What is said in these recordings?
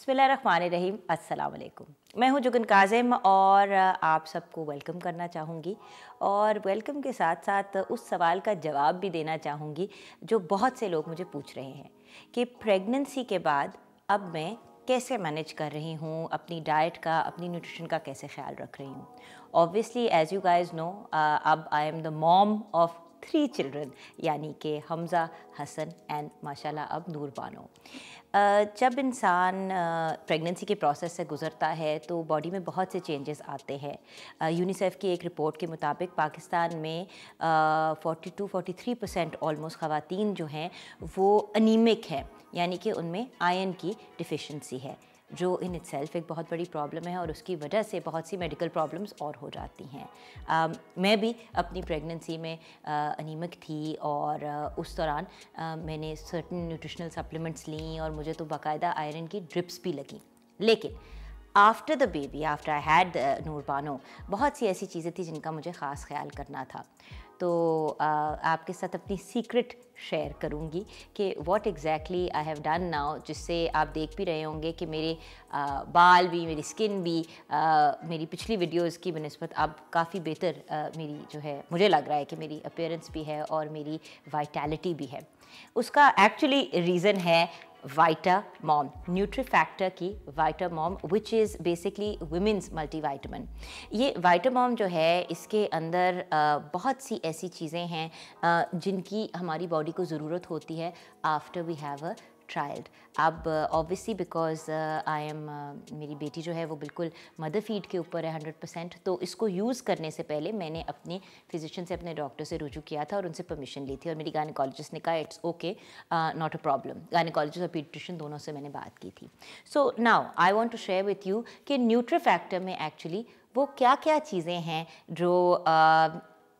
बिस्मिल्लाहिर्रहमानिर्रहीम, अस्सलाम वालेकुम। मैं हूँ जुगन काज़िम और आप सबको वेलकम करना चाहूँगी और वेलकम के साथ साथ उस सवाल का जवाब भी देना चाहूँगी जो बहुत से लोग मुझे पूछ रहे हैं कि प्रेगनेंसी के बाद अब मैं कैसे मैनेज कर रही हूँ, अपनी डाइट का, अपनी न्यूट्रिशन का कैसे ख्याल रख रही हूँ। Obviously as you guys know, अब I am the mom of 3 children, यानी कि हमज़ा, हसन एंड माशाल्लाह अब नूर बानो। जब इंसान प्रेगनेंसी के प्रोसेस से गुज़रता है तो बॉडी में बहुत से चेंजेस आते हैं। यूनिसेफ की एक रिपोर्ट के मुताबिक पाकिस्तान में 42-43% ऑलमोस्ट ख़वातीन जो हैं वो अनीमिक है, यानी कि उनमें आयरन की डिफिशेंसी है, जो इन इटसेल्फ एक बहुत बड़ी प्रॉब्लम है और उसकी वजह से बहुत सी मेडिकल प्रॉब्लम्स और हो जाती हैं। मैं भी अपनी प्रेगनेंसी में अनीमिक थी और उस दौरान मैंने सर्टेन न्यूट्रिशनल सप्लीमेंट्स ली और मुझे तो बाकायदा आयरन की ड्रिप्स भी लगी। लेकिन after the baby, after I had Noor Bano, बहुत सी ऐसी चीज़ें थी जिनका मुझे ख़ास ख्याल करना था। तो आपके साथ अपनी सीक्रेट शेयर करूँगी कि what exactly I have done now, जिससे आप देख भी रहे होंगे कि मेरे बाल भी, मेरी स्किन भी मेरी पिछली वीडियोस की बनिस्बत अब काफ़ी बेहतर मेरी जो है, मुझे लग रहा है कि मेरी अपीयरेंस भी है और मेरी वाइटैलिटी भी है। उसका एक्चुअली रीज़न है वाइटामॉम, न्यूट्रीफैक्टर की Vitamom, which is basically women's multivitamin. ये वाइटामॉम जो है इसके अंदर बहुत सी ऐसी चीज़ें हैं जिनकी हमारी बॉडी को ज़रूरत होती है after we have a child. अब ऑब्वियसली बिकॉज आई एम, मेरी बेटी जो है वो बिल्कुल मदर फीड के ऊपर है 100%, तो इसको यूज़ करने से पहले मैंने अपने फिजिशियन से, अपने डॉक्टर से रुजू किया था और उनसे परमिशन ली थी और मेरी गायनेकोलॉजिस्ट ने कहा it's okay, not a problem. Gynaecologist और पीडियाट्रिशियन दोनों से मैंने बात की थी। So now I want to share with you कि न्यूट्रीफैक्टर में एक्चुअली वो क्या क्या चीज़ें हैं जो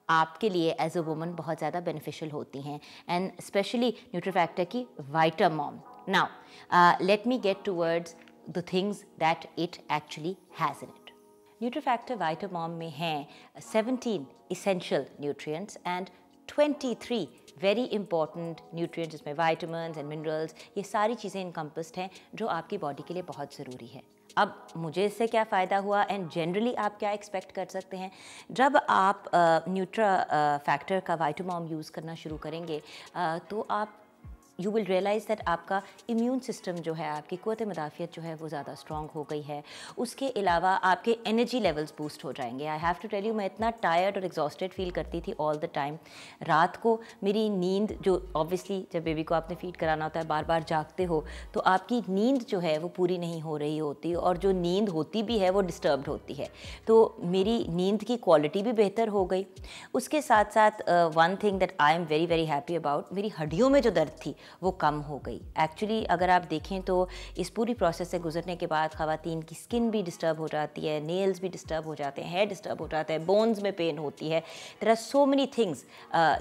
आपके लिए एज अ वुमन बहुत ज़्यादा बेनिफिशियल होती हैं, एंड स्पेशली न्यूट्रीफैक्टर की Vitamom. Now let me get towards the things that it actually has in it. Nutrifactor Vitamom में हैं 17 essential nutrients and 23 very important nutrients, जिसमें वाइटामिन्स एंड मिनरल्स, ये सारी चीज़ें इनकम्पस्ड हैं जो आपकी बॉडी के लिए बहुत ज़रूरी है। अब मुझे इससे क्या फ़ायदा हुआ एंड जनरली आप क्या एक्सपेक्ट कर सकते हैं जब आप न्यूट्रा फैक्टर का वाइटामॉम यूज़ करना शुरू करेंगे, तो आप यू विल रियलाइज़ दैट आपका इम्यून सिस्टम जो है, आपकी क़ुव्वत मुदाफ़ियत जो है वो ज़्यादा स्ट्रॉन्ग हो गई है। उसके अलावा आपके एनर्जी लेवल्स बूस्ट हो जाएंगे। I have to tell you, मैं इतना टायर्ड और एग्जॉस्टेड फील करती थी ऑल द टाइम। रात को मेरी नींद, जो ऑब्वियसली जब बेबी को आपने फीड कराना होता है, बार बार जागते हो, तो आपकी नींद जो है वो पूरी नहीं हो रही होती और जो नींद होती भी है वो डिस्टर्ब्ड होती है। तो मेरी नींद की क्वालिटी भी बेहतर हो गई। उसके साथ साथ one thing that I am very very happy about, मेरी हड्डियों में जो दर्द थी वो कम हो गई। एक्चुअली अगर आप देखें तो इस पूरी प्रोसेस से गुजरने के बाद ख़वातीन की स्किन भी डिस्टर्ब हो जाती है, नेल्स भी डिस्टर्ब हो जाते हैं, हेयर डिस्टर्ब हो जाता है, बोन्स में पेन होती है। There are so many things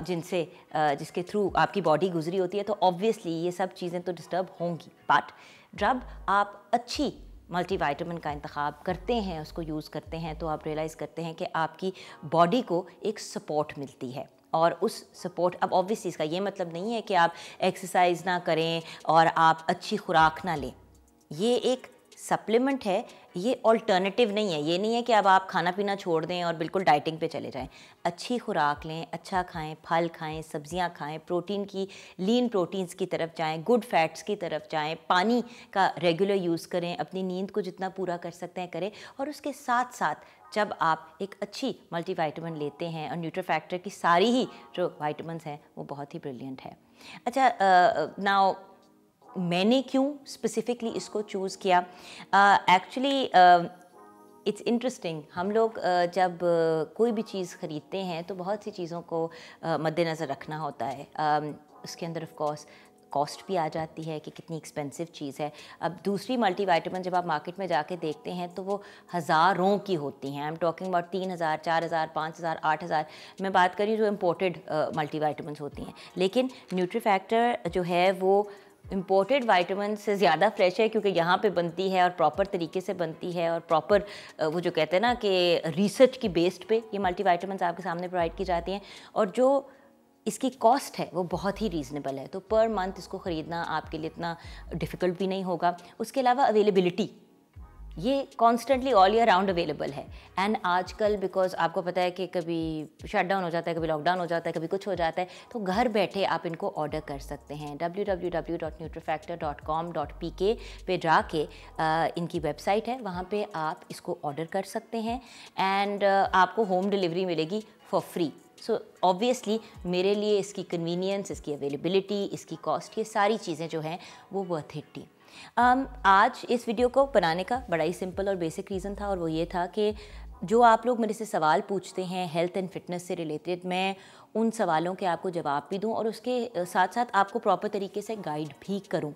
जिसके थ्रू आपकी बॉडी गुजरी होती है, तो ऑब्वियसली ये सब चीज़ें तो डिस्टर्ब होंगी। बट जब आप अच्छी मल्टीविटामिन का इंतखाब करते हैं, उसको यूज़ करते हैं, तो आप रियलाइज़ करते हैं कि आपकी बॉडी को एक सपोर्ट मिलती है। और उस सपोर्ट, अब ऑब्वियसली इसका ये मतलब नहीं है कि आप एक्सरसाइज ना करें और आप अच्छी खुराक ना लें। ये एक सप्लीमेंट है, ये ऑल्टरनेटिव नहीं है। ये नहीं है कि अब आप खाना पीना छोड़ दें और बिल्कुल डाइटिंग पे चले जाएं। अच्छी खुराक लें, अच्छा खाएं, फल खाएं, सब्जियां खाएं, प्रोटीन की, लीन प्रोटीन्स की तरफ जाएं, गुड फैट्स की तरफ जाएं, पानी का रेगुलर यूज़ करें, अपनी नींद को जितना पूरा कर सकते हैं करें। और उसके साथ साथ जब आप एक अच्छी मल्टीविटामिन लेते हैं, और न्यूट्रीफैक्टर की सारी ही जो वाइटामिन्स हैं वो बहुत ही ब्रिलियंट है। अच्छा, नाउ मैंने क्यों स्पेसिफिकली इसको चूज़ किया? एक्चुअली इट्स इंटरेस्टिंग, हम लोग जब कोई भी चीज़ ख़रीदते हैं तो बहुत सी चीज़ों को मद्देनज़र रखना होता है। उसके अंदर ऑफ कोर्स कॉस्ट भी आ जाती है कि कितनी एक्सपेंसिव चीज़ है। अब दूसरी मल्टीविटामिन जब आप मार्केट में जाके देखते हैं तो वो हज़ारों की होती हैं। आई एम टॉकिंग अबाउट 3000, 4000, 5000, 8000, मैं बात करी जो इम्पोर्टेड मल्टीविटामिन होती हैं। लेकिन न्यूट्रीफैक्टर जो है वो इम्पोर्टेड वाइटामिन से ज़्यादा फ्रेश है, क्योंकि यहाँ पे बनती है और प्रॉपर तरीके से बनती है और प्रॉपर वो जो कहते हैं ना कि रिसर्च की बेस्ड पे ये मल्टीविटामिन्स आपके सामने प्रोवाइड की जाती हैं। और जो इसकी कॉस्ट है वो बहुत ही रीज़नेबल है, तो पर मंथ इसको ख़रीदना आपके लिए इतना डिफ़िकल्ट भी नहीं होगा। उसके अलावा अवेलेबिलिटी, ये constantly all year round available है। एंड आजकल बिकॉज आपको पता है कि कभी शट डाउन हो जाता है, कभी लॉकडाउन हो जाता है, कभी कुछ हो जाता है, तो घर बैठे आप इनको ऑर्डर कर सकते हैं। www.nutrifactor.com.pk पे जाके इनकी वेबसाइट है, वहाँ पे आप इसको ऑर्डर कर सकते हैं एंड आपको होम डिलीवरी मिलेगी फॉर फ्री। सो ऑब्वियसली मेरे लिए इसकी कन्वीनियंस, इसकी अवेलेबिलिटी, इसकी कॉस्ट, ये सारी चीज़ें जो हैं वो वर्थ इट थी। आज इस वीडियो को बनाने का बड़ा ही सिंपल और बेसिक रीज़न था, और वो ये था कि जो आप लोग मेरे से सवाल पूछते हैं हेल्थ एंड फिटनेस से रिलेटेड, मैं उन सवालों के आपको जवाब भी दूं और उसके साथ साथ आपको प्रॉपर तरीके से गाइड भी करूं।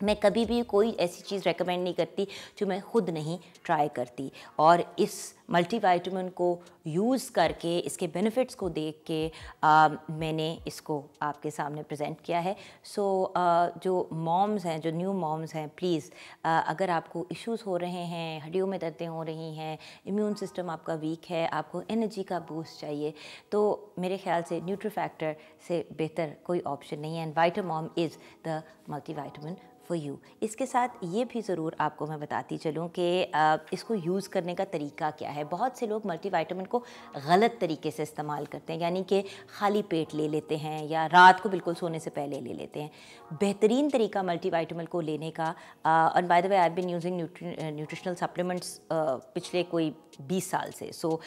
मैं कभी भी कोई ऐसी चीज़ रेकमेंड नहीं करती जो मैं ख़ुद नहीं ट्राई करती, और इस मल्टीविटामिन को यूज़ करके, इसके बेनिफिट्स को देख के मैंने इसको आपके सामने प्रेजेंट किया है। सो जो मॉम्स हैं, जो न्यू मॉम्स हैं, प्लीज़ अगर आपको इश्यूज़ हो रहे हैं, हड्डियों में दर्दें हो रही हैं, इम्यून सिस्टम आपका वीक है, आपको एनर्जी का बूस्ट चाहिए, तो मेरे ख्याल से न्यूट्रीफैक्टर से बेहतर कोई ऑप्शन नहीं है। And Vitamom is the multivitamin for you. इसके साथ ये भी ज़रूर आपको मैं बताती चलूँ कि इसको यूज़ करने का तरीका क्या है। बहुत से लोग मल्टीविटामिन को गलत तरीके से इस्तेमाल करते हैं, यानी कि खाली पेट ले लेते हैं या रात को बिल्कुल सोने से पहले ले लेते हैं। बेहतरीन तरीका मल्टीविटामिन को लेने का, और by the way I have been using nutritional supplements पिछले कोई 20 साल से। सो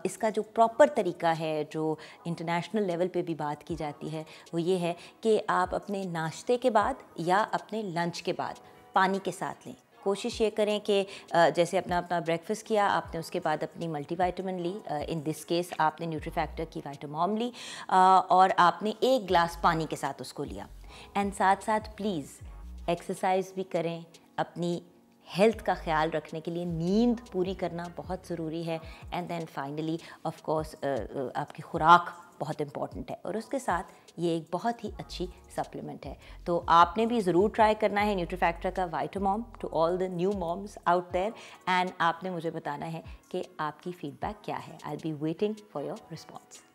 इसका जो प्रॉपर तरीका है, जो इंटरनेशनल लेवल पे भी बात की जाती है, वो ये है कि आप अपने नाश्ते के बाद या अपने लंच के बाद पानी के साथ लें। कोशिश ये करें कि जैसे अपना ब्रेकफास्ट किया आपने, उसके बाद अपनी मल्टीविटामिन ली, इन दिस केस आपने न्यूट्रीफैक्टर की विटामॉम ली, और आपने 1 ग्लास पानी के साथ उसको लिया। एंड साथ साथ प्लीज़ एक्सरसाइज भी करें। अपनी हेल्थ का ख्याल रखने के लिए नींद पूरी करना बहुत ज़रूरी है। And then finally of course आपकी खुराक बहुत इम्पॉर्टेंट है, और उसके साथ ये एक बहुत ही अच्छी सप्लीमेंट है। तो आपने भी ज़रूर ट्राई करना है न्यूट्रीफैक्टर का Vitamom, to all the new moms out there, and आपने मुझे बताना है कि आपकी फ़ीडबैक क्या है। I will be waiting for your response.